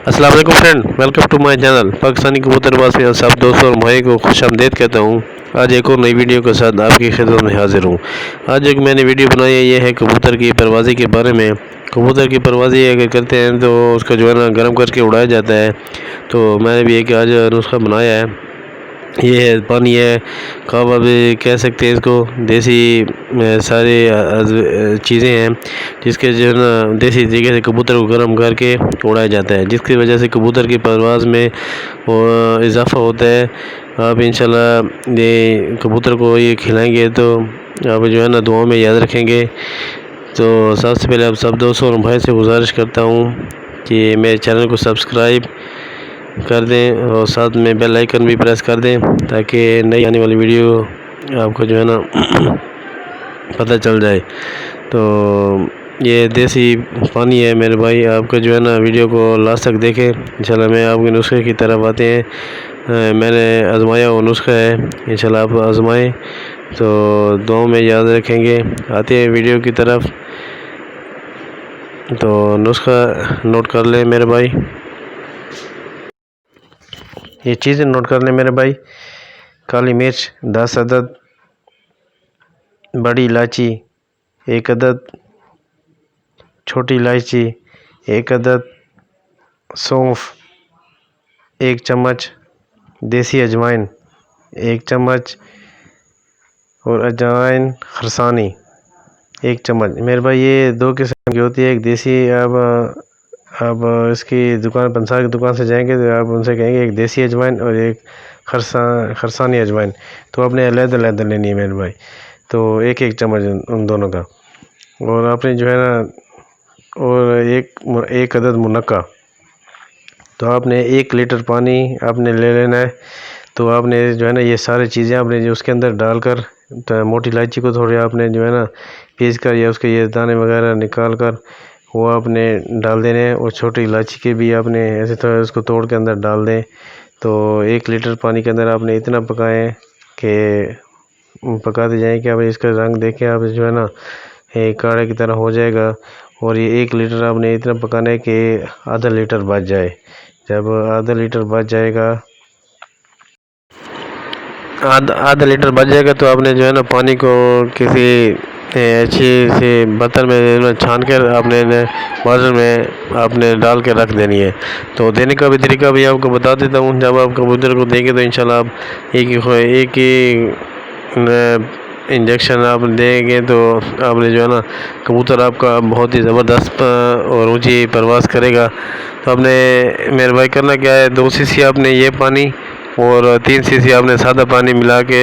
السلام علیکم friend, welcome to my channel Pakistani کبوتر باز میں سب دوستوں اور بھائی کو خوش آمدید کہتا ہوں۔ آج ایک اور نئی ویڈیو کے ساتھ آپ کی خدمت میں حاضر ہوں۔ آج ایک میں نے ویڈیو بنائی ہے، یہ ہے کبوتر کی پروازی کے بارے میں۔ کبوتر کی پروازی اگر کرتے ہیں تو اس کا جو ہے نا گرم کر کے اڑایا جاتا ہے، تو میں نے بھی ایک آج نسخہ بنایا ہے۔ یہ ہے پانی ہے، کعبہ بھی کہہ سکتے ہیں اس کو، دیسی سارے چیزیں ہیں جس کے جو ہے نا دیسی طریقے سے کبوتر کو گرم کر کے اڑایا جاتا ہے، جس کی وجہ سے کبوتر کی پرواز میں اضافہ ہوتا ہے۔ آپ انشاءاللہ یہ کبوتر کو یہ کھلائیں گے تو آپ جو ہے نا دعاؤں میں یاد رکھیں گے۔ تو سب سے پہلے آپ سب دوستوں اور بھائی سے گزارش کرتا ہوں کہ میرے چینل کو سبسکرائب کر دیں اور ساتھ میں بیل آئیکن بھی پریس کر دیں تاکہ نئی آنے والی ویڈیو آپ کو جو ہے نا پتہ چل جائے۔ تو یہ دیسی پانی ہے میرے بھائی، آپ کا جو ہے نا ویڈیو کو لاسٹ تک دیکھیں۔ انشاءاللہ میں آپ کے نسخے کی طرف آتے ہیں۔ میں نے آزمایا وہ نسخہ ہے، انشاءاللہ آپ آزمائیں تو دعاؤں میں یاد رکھیں گے۔ آتے ہیں ویڈیو کی طرف، تو نسخہ نوٹ کر لیں میرے بھائی، یہ چیزیں نوٹ کر لیں میرے بھائی۔ کالی مرچ 10 عدد، بڑی الائچی 1 عدد، چھوٹی الائچی 1 عدد، سونف 1 چمچ، دیسی اجوائن 1 چمچ اور اجوائن خرسانی 1 چمچ۔ میرے بھائی یہ 2 قسم کی ہوتی ہے، ایک دیسی، آپ اس کی دکان پنساری کی دکان سے جائیں گے تو آپ ان سے کہیں گے ایک دیسی اجوائن اور ایک خرسانی اجوائن، تو آپ نے علیحدہ علیحدہ لینی ہے میرے بھائی، تو 1 چمچ ان دونوں کا۔ اور آپ نے جو ہے نا اور ایک عدد منقع، تو آپ نے 1 لیٹر پانی آپ نے لے لینا ہے۔ تو آپ نے جو ہے نا یہ ساری چیزیں آپ نے جو اس کے اندر ڈال کر، موٹی الائچی کو تھوڑی آپ نے جو ہے نا پیس کر یا اس کے یہ دانے وغیرہ نکال کر وہ آپ نے ڈال دینے ہیں، اور چھوٹی الائچی کے بھی آپ نے ایسے طرح اس کو توڑ کے اندر ڈال دیں۔ تو 1 لیٹر پانی کے اندر آپ نے اتنا پکائیں کہ پکاتے جائیں کہ آپ اس کا رنگ دیکھیں، آپ جو ہے نا کاڑھے کی طرح ہو جائے گا۔ اور یہ 1 لیٹر آپ نے اتنا پکانا ہے کہ آدھا لیٹر بچ جائے۔ جب آدھا لیٹر بچ جائے گا تو آپ نے جو ہے نا پانی کو کسی اچھی سی برتن میں چھان کر آپ نے واٹر میں آپ نے ڈال کے رکھ دینی ہے۔ تو دینے کا بھی طریقہ بھی آپ کو بتا دیتا ہوں۔ جب آپ کبوتر کو دیں گے تو انشاءاللہ آپ ایک ہی انجیکشن آپ دیں گے تو آپ نے جو ہے نا کبوتر آپ کا بہت ہی زبردست اور اونچی پرواز کرے گا۔ تو آپ نے میرے بھائی کرنا کیا ہے، 2 cc آپ نے یہ پانی اور 3 cc آپ نے سادہ پانی ملا کے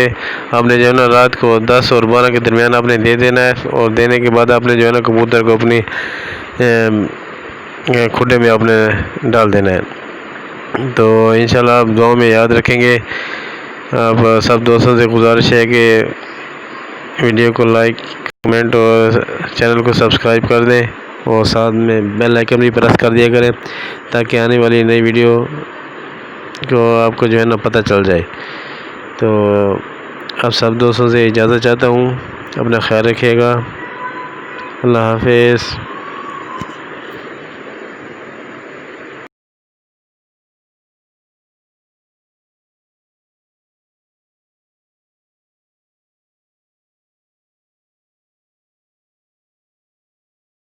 آپ نے جو ہے نا رات کو 10 اور 12 کے درمیان آپ نے دے دینا ہے۔ اور دینے کے بعد آپ نے جو ہے نا کبوتر کو اپنی کھڈے میں آپ نے ڈال دینا ہے۔ تو انشاءاللہ آپ دعاؤں میں یاد رکھیں گے۔ آپ سب دوستوں سے گزارش ہے کہ ویڈیو کو لائک، کمنٹ اور چینل کو سبسکرائب کر دیں، اور ساتھ میں بیل آئیکن بھی پریس کر دیا کریں تاکہ آنے والی نئی ویڈیو کو آپ کو جو ہے نا پتہ چل جائے۔ تو آپ سب دوستوں سے اجازت چاہتا ہوں، اپنا خیال رکھیے گا، اللہ حافظ۔